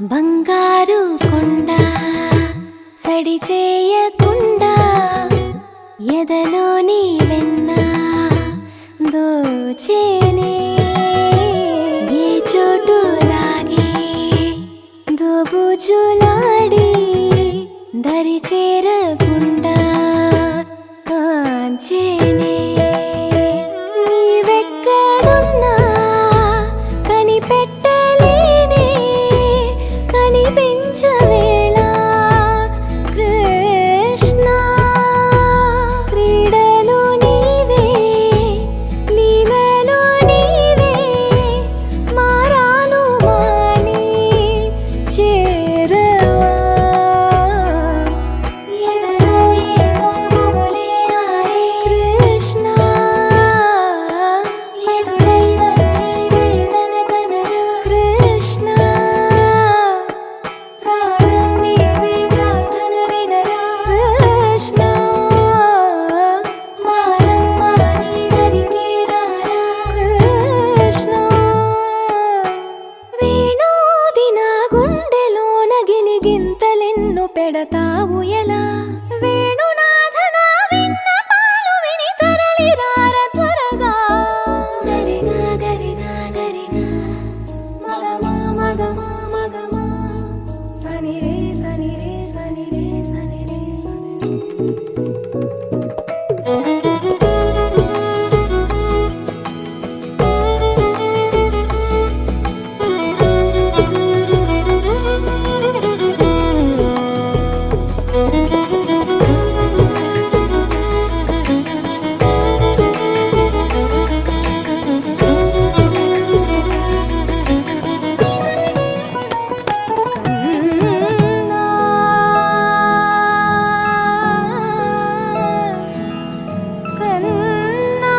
బంగారు కొండ సడి చేయకుండా ఎదలోని వెన్న దోచేనే ఏ చోటు లాగే దోబుజులాడి దరి చేరకుండా కాంచేనే నీవెక్కడున్నా కనిపెట్టలేనే కనిపించవేళ కృష్ణ క్రీడలు నీవే లీలలు నీవే మారాను మాని చేరవా ఎదలో ఏమో మొగలే ఆయే కృష్ణ ఎదురై వచ్చి వేదన కనరా కృష్ణ ప్రాణం నీవే ప్రార్థన వినరా కృష్ణ మారమ్మా నీ దరికి రారా కృష్ణ వేణోది నా గుండెలోన గిలిగింతలెన్ను పెడతావు ఎలా వేణునాథ నా విన్నపాలు విని తరలి రార త్వరగా గరిగా గరిగా గరిగా మగమా మగమా మగమా సని రే సని రే సని రే సని రే సని కన్నా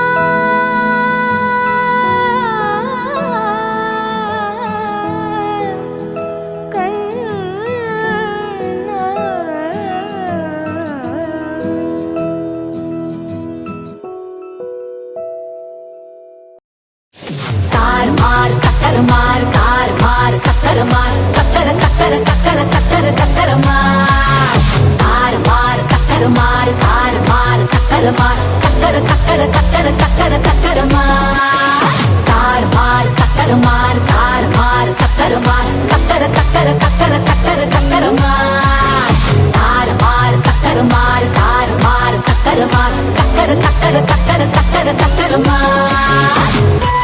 कार मार कक्कर मार कार मार कक्कर मार कक्कर कक्कर कक्कर कक्कर कक्कर मार कार मार कक्कर मार कार मार कक्कर मार कक्कर कक्कर कक्कर कक्कर कक्कर मार कार मार कक्कर मार कार मार कक्कर मार कक्कर कक्कर कक्कर कक्कर कक्कर मार कार मार कक्कर मार कार मार कक्कर मार कक्कर कक्कर कक्कर कक्कर कक्कर मार